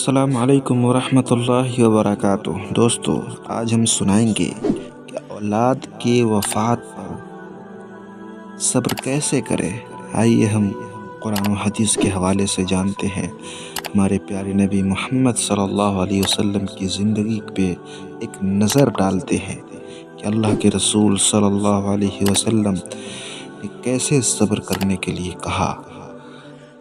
السلام علیکم ورحمۃ اللہ وبرکاتہ۔ دوستو، آج ہم سنائیں گے کہ اولاد کی وفات پر صبر کیسے کرے۔ آئیے ہم قرآن و حدیث کے حوالے سے جانتے ہیں، ہمارے پیارے نبی محمد صلی اللہ علیہ وسلم کی زندگی پہ ایک نظر ڈالتے ہیں کہ اللہ کے رسول صلی اللہ علیہ وسلم نے کیسے صبر کرنے کے لیے کہا۔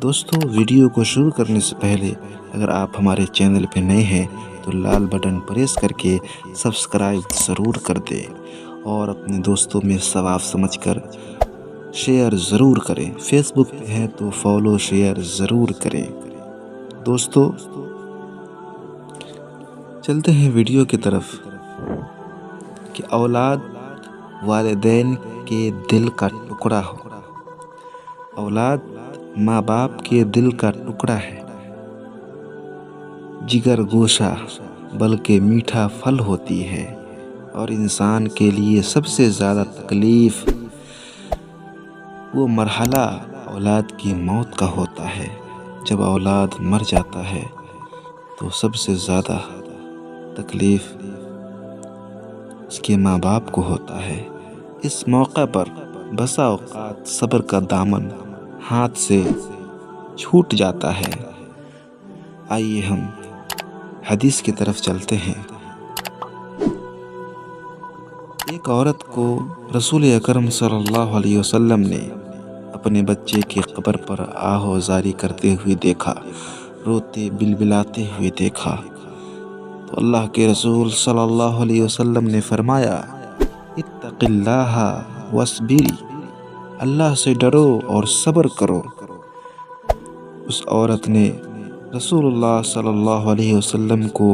دوستو، ویڈیو کو شروع کرنے سے پہلے اگر آپ ہمارے چینل پہ نئے ہیں تو لال بٹن پریس کر کے سبسکرائب ضرور کر دیں اور اپنے دوستوں میں ثواب سمجھ کر شیئر ضرور کریں۔ فیس بک پہ ہیں تو فالو شیئر ضرور کریں۔ دوستو، چلتے ہیں ویڈیو کی طرف کہ اولاد والدین کے دل کا ٹکڑا ہو۔ اولاد ماں باپ کے دل کا ٹکڑا ہے، جگر گوشہ بلکہ میٹھا پھل ہوتی ہے، اور انسان کے لیے سب سے زیادہ تکلیف وہ مرحلہ اولاد کی موت کا ہوتا ہے۔ جب اولاد مر جاتا ہے تو سب سے زیادہ تکلیف اس کے ماں باپ کو ہوتا ہے۔ اس موقع پر بسا اوقات صبر کا دامن ہاتھ سے چھوٹ جاتا ہے۔ آئیے ہم حدیث کی طرف چلتے ہیں۔ ایک عورت کو رسول اکرم صلی اللہ علیہ وسلم نے اپنے بچے کی قبر پر آہ زاری کرتے ہوئے دیکھا، روتے بلبلاتے ہوئے دیکھا تو اللہ کے رسول صلی اللہ علیہ وسلم نے فرمایا، اتق اللہ واصبری، اللہ سے ڈرو اور صبر کرو۔ اس عورت نے رسول اللہ صلی اللہ علیہ وسلم کو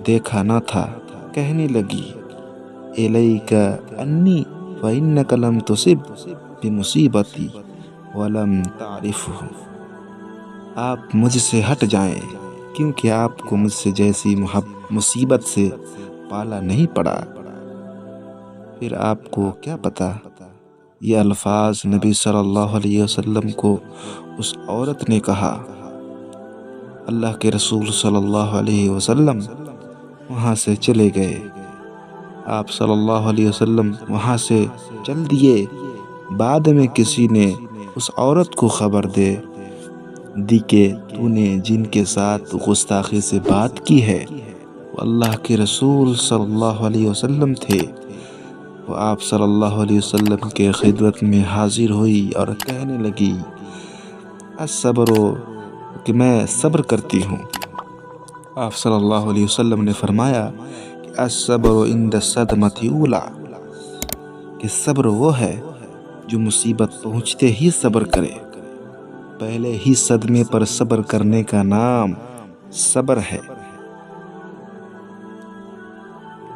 دیکھا نہ تھا، کہنے لگی، الیک انی فإنک لم تصب بمصیبتی ولم تعرفہ، آپ مجھ سے ہٹ جائیں کیونکہ آپ کو مجھ سے جیسی مصیبت سے پالا نہیں پڑا۔ پھر آپ کو کیا پتا؟ یہ الفاظ نبی صلی اللہ علیہ وسلم کو اس عورت نے کہا۔ اللہ کے رسول صلی اللہ علیہ وسلم وہاں سے چلے گئے۔ آپ صلی اللہ علیہ وسلم وہاں سے چل دیے۔ بعد میں کسی نے اس عورت کو خبر دی کہ تو نے جن کے ساتھ گستاخی سے بات کی ہے وہ اللہ کے رسول صلی اللہ علیہ وسلم تھے۔ وہ آپ صلی اللہ علیہ وسلم کے خدمت میں حاضر ہوئی اور کہنے لگی، الصبر، کہ میں صبر کرتی ہوں۔ آپ صلی اللہ علیہ وسلم نے فرمایا کہ الصبر عند الصدمۃ الاولی، کہ صبر وہ ہے جو مصیبت پہنچتے ہی صبر کرے۔ پہلے ہی صدمے پر صبر کرنے کا نام صبر ہے۔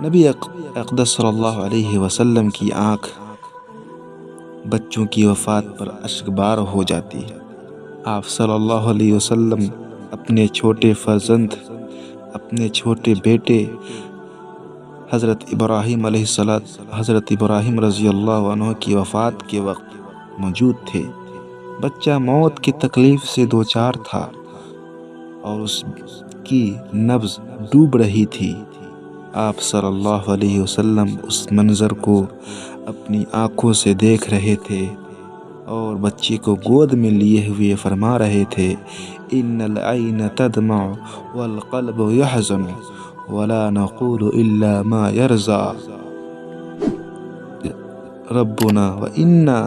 نبی اقدس صلی اللہ علیہ وسلم کی آنکھ بچوں کی وفات پر اشکبار ہو جاتی ہے۔ آپ صلی اللہ علیہ وسلم اپنے چھوٹے فرزند، اپنے چھوٹے بیٹے حضرت ابراہیم علیہ السلام، حضرت ابراہیم رضی اللہ عنہ کی وفات کے وقت موجود تھے۔ بچہ موت کی تکلیف سے دوچار تھا اور اس کی نبض ڈوب رہی تھی۔ آپ صلی اللہ علیہ وسلم اس منظر کو اپنی آنکھوں سے دیکھ رہے تھے اور بچے کو گود میں لیے ہوئے فرما رہے تھے، ان العین تدمع والقلب يحزن ولا نقول الا ما يرضى ربنا وانا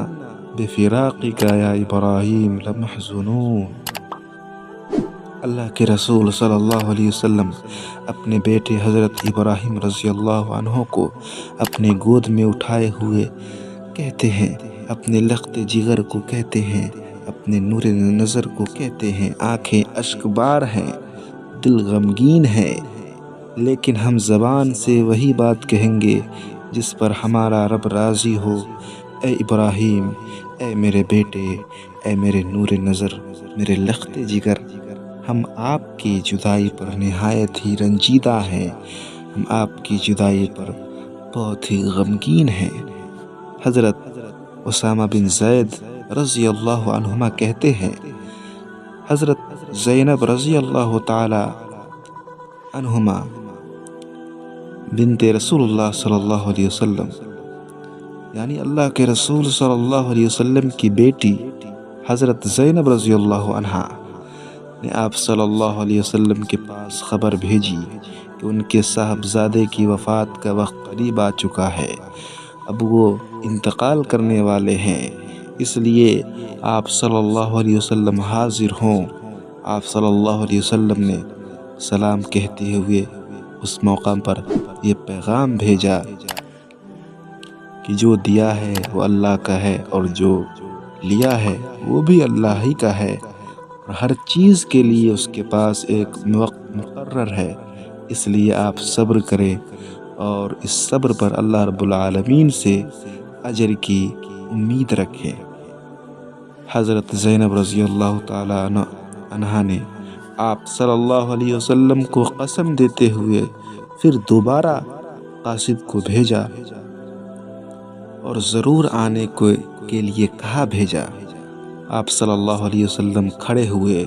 بفراقك یا ابراہیم لمحزونون۔ اللہ کے رسول صلی اللہ علیہ وسلم اپنے بیٹے حضرت ابراہیم رضی اللہ عنہ کو اپنے گود میں اٹھائے ہوئے کہتے ہیں، اپنے لخت جگر کو کہتے ہیں، اپنے نور نظر کو کہتے ہیں، آنکھیں اشکبار ہیں، دل غمگین ہے، لیکن ہم زبان سے وہی بات کہیں گے جس پر ہمارا رب راضی ہو۔ اے ابراہیم، اے میرے بیٹے، اے میرے نور نظر، میرے لخت جگر، ہم آپ کی جدائی پر نہایت ہی رنجیدہ ہیں، ہم آپ کی جدائی پر بہت ہی غمگین ہیں۔ حضرت اسامہ بن زید رضی اللہ عنہما کہتے ہیں، حضرت زینب رضی اللہ تعالی عنہما بنت رسول اللہ صلی اللہ علیہ وسلم، یعنی اللہ کے رسول صلی اللہ علیہ وسلم کی بیٹی حضرت زینب رضی اللہ عنہا نے آپ صلی اللہ علیہ وسلم کے پاس خبر بھیجی کہ ان کے صاحبزادے کی وفات کا وقت قریب آ چکا ہے، اب وہ انتقال کرنے والے ہیں، اس لیے آپ صلی اللہ علیہ وسلم حاضر ہوں۔ آپ صلی اللہ علیہ وسلم نے سلام کہتے ہوئے اس موقع پر یہ پیغام بھیجا کہ جو دیا ہے وہ اللہ کا ہے اور جو لیا ہے وہ بھی اللہ ہی کا ہے، اور ہر چیز کے لیے اس کے پاس ایک وقت مقرر ہے، اس لیے آپ صبر کریں اور اس صبر پر اللہ رب العالمین سے اجر کی امید رکھیں۔ حضرت زینب رضی اللہ تعالی عنہا نے آپ صلی اللہ علیہ وسلم کو قسم دیتے ہوئے پھر دوبارہ قاصد کو بھیجا اور ضرور آنے کے لیے کہا بھیجا۔ آپ صلی اللہ علیہ وسلم کھڑے ہوئے۔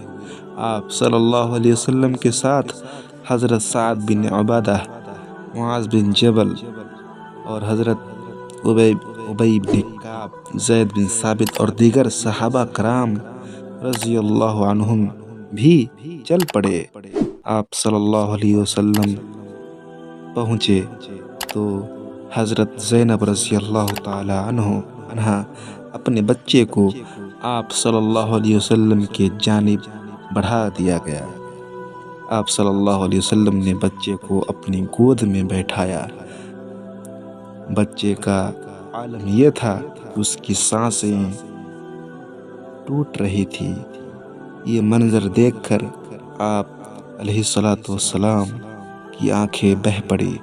آپ صلی اللہ علیہ وسلم کے ساتھ حضرت سعد بن عبادہ، معاذ بن جبل اور حضرت ابی بن کعب، زید بن ثابت اور دیگر صحابہ کرام رضی اللہ عنہم بھی چل پڑے۔ آپ صلی اللہ علیہ وسلم پہنچے تو حضرت زینب رضی اللہ تعالی عنہا اپنے بچے کو آپ صلی اللہ علیہ وسلم کے جانب بڑھا دیا گیا۔ آپ صلی اللہ علیہ وسلم نے بچے کو اپنی گود میں بیٹھایا۔ بچے کا عالم یہ تھا کہ اس کی سانسیں ٹوٹ رہی تھی۔ یہ منظر دیکھ کر آپ علیہ الصلاۃ والسلام کی آنکھیں بہہ پڑی۔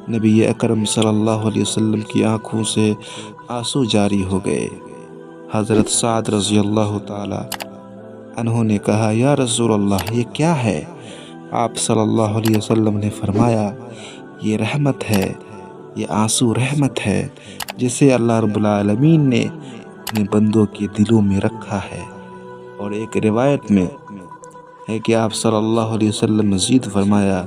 نبی اکرم صلی اللہ علیہ وسلم کی آنکھوں سے آنسو جاری ہو گئے۔ حضرت سعد رضی اللہ تعالی عنہ نے کہا، یا رسول اللہ یہ کیا ہے؟ آپ صلی اللہ علیہ وسلم نے فرمایا، یہ رحمت ہے، یہ آنسو رحمت ہے جسے اللہ رب العالمین نے اپنے بندوں کے دلوں میں رکھا ہے۔ اور ایک روایت میں ہے کہ آپ صلی اللہ علیہ وسلم مزید فرمایا،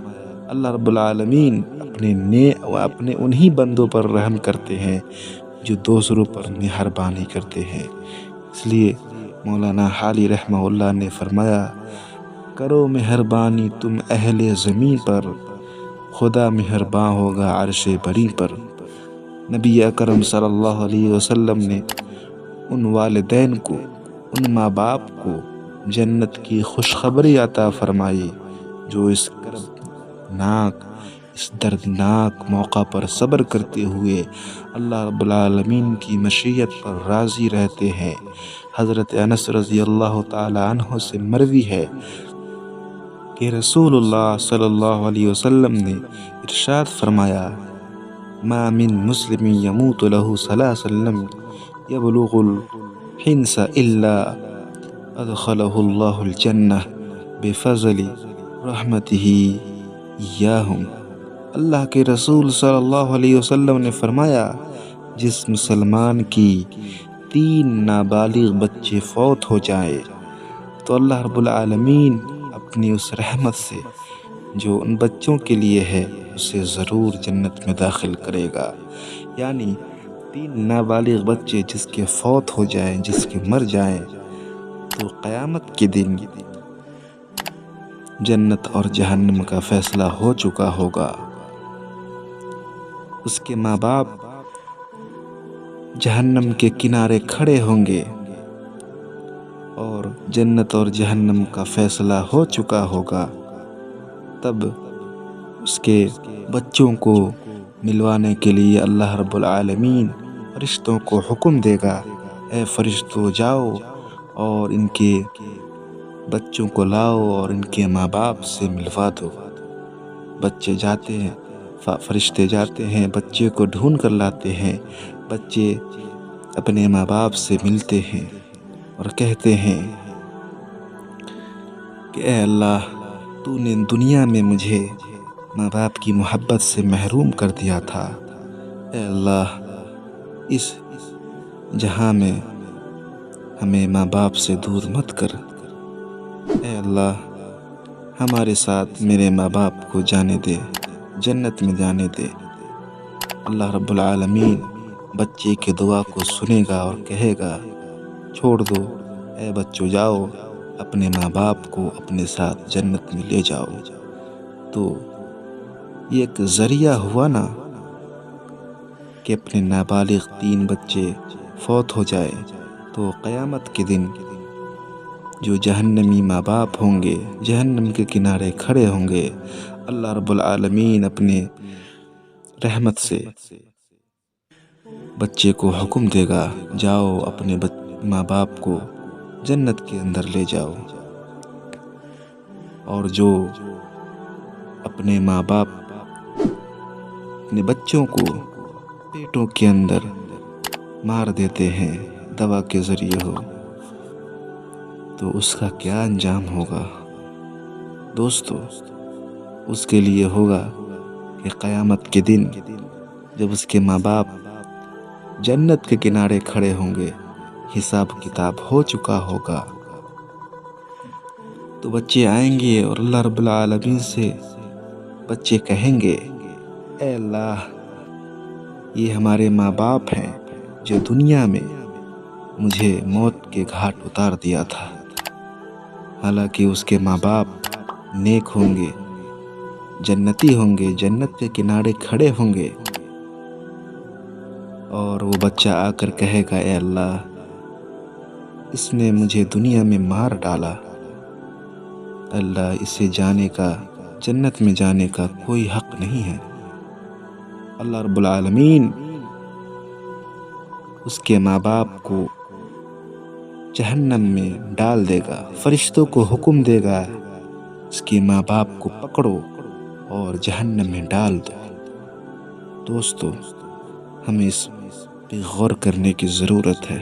اللہ رب العالمین اپنے انہی بندوں پر رحم کرتے ہیں جو دوسروں پر مہربانی کرتے ہیں۔ اس لیے مولانا حالی رحمہ اللہ نے فرمایا، کرو مہربانی تم اہل زمین پر، خدا مہربان ہوگا عرش بری پر۔ نبی اکرم صلی اللہ علیہ وسلم نے ان والدین کو، ان ماں باپ کو جنت کی خوشخبری عطا فرمائی جو اس دردناک موقع پر صبر کرتے ہوئے اللہ رب العالمین کی مشیت پر راضی رہتے ہیں۔ حضرت انس رضی اللہ تعالی عنہ سے مروی ہے کہ رسول اللہ صلی اللہ علیہ وسلم نے ارشاد فرمایا، ما من مسلم يموت له ثلاث لم يبلغ الحنس الا ادخله اللہ الجنہ بفضل رحمتہ ایاہم۔ اللہ کے رسول صلی اللہ علیہ وسلم نے فرمایا، جس مسلمان کی 3 نابالغ بچے فوت ہو جائے تو اللہ رب العالمین اپنی اس رحمت سے جو ان بچوں کے لیے ہے اسے ضرور جنت میں داخل کرے گا۔ یعنی 3 نابالغ بچے جس کے فوت ہو جائیں، جس کے مر جائیں، تو قیامت کے دن جنت اور جہنم کا فیصلہ ہو چکا ہوگا۔ اس کے ماں باپ جہنم کے کنارے کھڑے ہوں گے اور جنت اور جہنم کا فیصلہ ہو چکا ہوگا، تب اس کے بچوں کو ملوانے کے لیے اللہ رب العالمین فرشتوں کو حکم دے گا، اے فرشتوں جاؤ اور ان کے بچوں کو لاؤ اور ان کے ماں باپ سے ملوا دو۔ بچے جاتے ہیں، فرشتے جاتے ہیں، بچے کو ڈھونڈ کر لاتے ہیں، بچے اپنے ماں باپ سے ملتے ہیں اور کہتے ہیں کہ اے اللہ، تو نے دنیا میں مجھے ماں باپ کی محبت سے محروم کر دیا تھا، اے اللہ اس جہاں میں ہمیں ماں باپ سے دور مت کر، اے اللہ ہمارے ساتھ میرے ماں باپ کو جانے دے، جنت میں جانے دے۔ اللہ رب العالمین بچے کی دعا کو سنے گا اور کہے گا چھوڑ دو، اے بچوں جاؤ اپنے ماں باپ کو اپنے ساتھ جنت میں لے جاؤ۔ تو یہ ایک ذریعہ ہوا نا کہ اپنے نابالغ 3 بچے فوت ہو جائے تو قیامت کے دن جو جہنمی ماں باپ ہوں گے جہنم کے کنارے کھڑے ہوں گے، اللہ رب العالمین اپنے رحمت سے بچے کو حکم دے گا جاؤ اپنے ماں باپ کو جنت کے اندر لے جاؤ۔ اور جو اپنے ماں باپ اپنے بچوں کو پیٹوں کے اندر مار دیتے ہیں دوا کے ذریعے ہو، تو اس کا کیا انجام ہوگا دوستو؟ اس کے لیے ہوگا کہ قیامت کے دن جب اس کے ماں باپ جنت کے کنارے کھڑے ہوں گے، حساب کتاب ہو چکا ہوگا، تو بچے آئیں گے اور اللہ رب العالمین سے بچے کہیں گے اے اللہ یہ ہمارے ماں باپ ہیں جو دنیا میں مجھے موت کے گھاٹ اتار دیا تھا، حالانکہ اس کے ماں باپ نیک ہوں گے، جنتی ہوں گے، جنت کے کنارے کھڑے ہوں گے، اور وہ بچہ آ کر کہے گا اے اللہ اس نے مجھے دنیا میں مار ڈالا، اللہ اسے جانے کا جنت میں جانے کا کوئی حق نہیں ہے۔ اللہ رب العالمین اس کے ماں باپ کو جہنم میں ڈال دے گا، فرشتوں کو حکم دے گا اس کے ماں باپ کو پکڑو اور جہنم میں ڈال دو۔ دوستو ہمیں اس پہ غور کرنے کی ضرورت ہے۔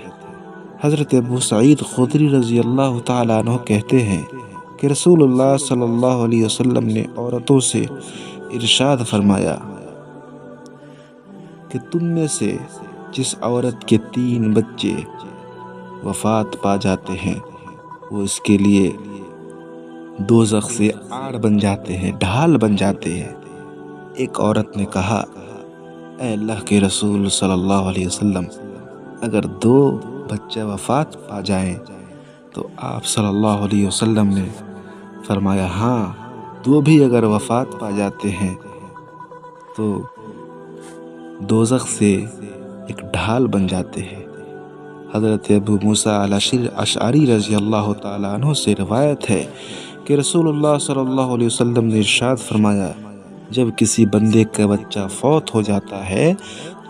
حضرت ابو سعید خدری رضی اللہ تعالیٰ عنہ کہتے ہیں کہ رسول اللہ صلی اللہ علیہ وسلم نے عورتوں سے ارشاد فرمایا کہ تم میں سے جس عورت کے 3 بچے وفات پا جاتے ہیں وہ اس کے لیے دوزخ سے آڑ بن جاتے ہیں، ڈھال بن جاتے ہیں۔ ایک عورت نے کہا اے اللہ کے رسول صلی اللہ علیہ وسلم اگر 2 بچے وفات پا جائیں تو آپ صلی اللہ علیہ وسلم نے فرمایا ہاں 2 بھی اگر وفات پا جاتے ہیں تو دوزخ سے ایک ڈھال بن جاتے ہیں۔ حضرت ابو موسیٰ اشعری رضی اللہ تعالیٰ عنہ سے روایت ہے کہ رسول اللہ صلی اللہ علیہ وسلم نے ارشاد فرمایا جب کسی بندے کا بچہ فوت ہو جاتا ہے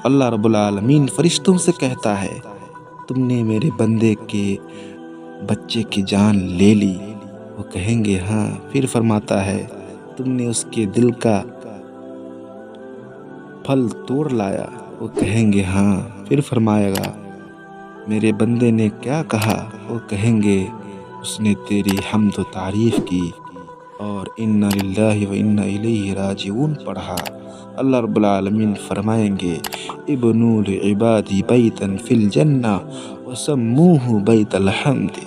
اللہ رب العالمین فرشتوں سے کہتا ہے تم نے میرے بندے کے بچے کی جان لے لی، وہ کہیں گے ہاں، پھر فرماتا ہے تم نے اس کے دل کا پھل توڑ لایا، وہ کہیں گے ہاں، پھر فرمائے گا میرے بندے نے کیا کہا، وہ کہیں گے اس نے تیری حمد و تعریف کی اور انا للہ و انا الیہ راجعون پڑھا۔ اللہ رب العالمین فرمائیں گے ابنوا لعبادی بیتا فی الجنہ وسموہ بیت الحمد۔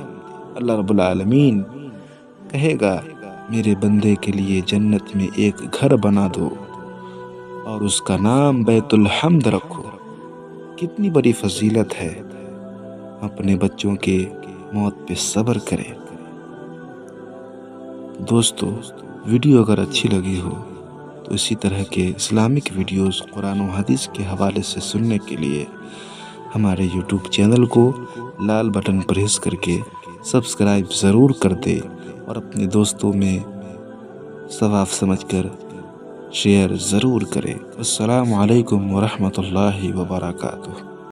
اللہ رب العالمین کہے گا میرے بندے کے لیے جنت میں ایک گھر بنا دو اور اس کا نام بیت الحمد رکھو۔ کتنی بڑی فضیلت ہے، اپنے بچوں کے موت پہ صبر کریں۔ دوستو ویڈیو اگر اچھی لگی ہو تو اسی طرح کے اسلامک ویڈیوز قرآن و حدیث کے حوالے سے سننے کے لیے ہمارے یوٹیوب چینل کو لال بٹن پریس کر کے سبسکرائب ضرور کر دے اور اپنے دوستوں میں ثواب سمجھ کر شیئر ضرور کریں۔ السلام علیکم ورحمۃ اللہ وبرکاتہ۔